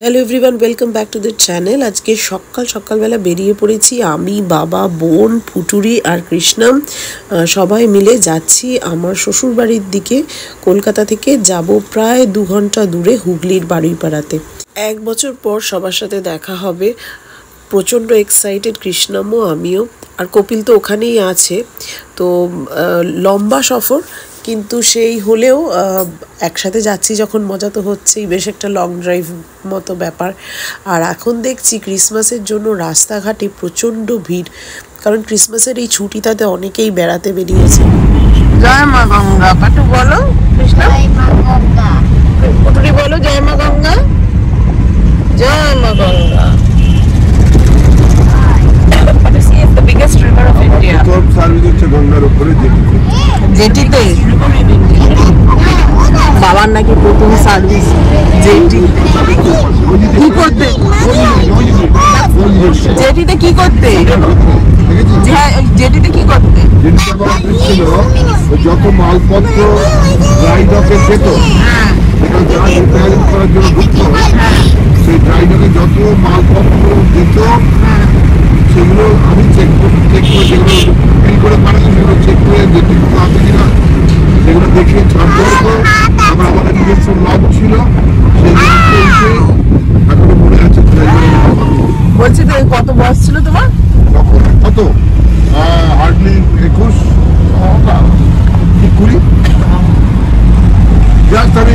Hello everyone, welcome back to the channel. আজকে সকালবেলা বেরিয়ে পড়েছি আমি, বাবা, বোন, ফুটুরি আর কৃষ্ণাম সবাই মিলে যাচ্ছি আমার শ্বশুরবাড়ির দিকে। কলকাতা থেকে যাব প্রায় 2 ঘন্টা দূরে, হুগলির বাড়িপাড়াতে। 1 বছর পর সবার সাথে দেখা হবে। প্রচণ্ড এক্সাইটেড কৃষ্ণামও, আমিও। আর কপিল তো ওখানেই আছে। তো লম্বা সফর, কিন্তু সেই হলেও একসাথে যাচ্ছি যখন মজা তো হচ্ছেই, বেশ একটা লং ড্রাইভ মতো ব্যাপার। আর এখন দেখছি ক্রিসমাসের জন্য রাস্তাঘাটে প্রচণ্ড ভিড়, কারণ ক্রিসমাসের এই ছুটিটাতে অনেকেই বেড়াতে বেরিয়েছে। জয় মা গঙ্গা পাটু বলো, কৃষ্ণ পুটুরি বলো, জয় মা গঙ্গা, জয় মা গঙ্গা। জেটিতে বাবার নাকি প্রথম সার্ভিস জেটি। কি করতে জেটিতে, কি করতে জেটিতে কি করতে? যত মালপত্র ড্রাই ডকে যেত, করার জন্য ঢুকতো, সেই ড্রাই ডকে যত মালপত্র দিত সেগুলো আমি চেক করে যেগুলো বিল করে পাঠাতো সেগুলো চেক করে যেটুকু আছে কিনা সেগুলো দেখে ছাড় করতো। আমরা আমাদের নিজস্ব লগ ছিল, সেই এখনো মনে আছে। বলছি তো, কত বয়স ছিল তোমার তখন? কত হার্ডলি 21 20। জাস্ট আমি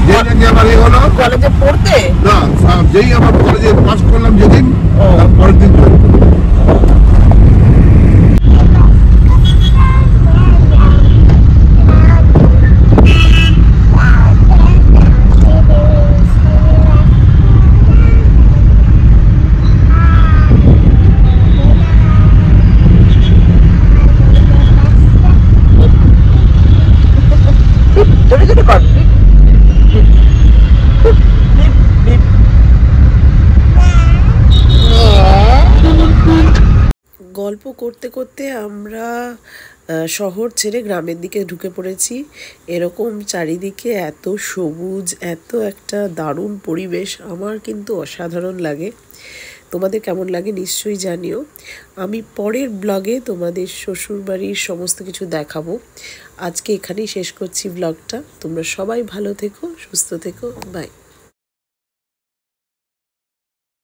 যেই নাকি আমার এ হলো কলেজে পড়তে, না, যেই আমার কলেজে পাস করলাম যেদিন, তার পরের দিন জয়েন করলাম। গল্প করতে করতে আমরা শহর ছেড়ে গ্রামের দিকে ঢুকে পড়েছি। এরকম চারিদিকে এত সবুজ, এত একটা দারুণ পরিবেশ, আমার কিন্তু অসাধারণ লাগে। তোমাদের কেমন লাগে নিশ্চয়ই জানিও। আমি পরের ব্লগে তোমাদের শ্বশুরবাড়ির সমস্ত কিছু দেখাবো। আজকে এখানেই শেষ করছি ব্লগটা। তোমরা সবাই ভালো থেকো, সুস্থ থেকো, বাই।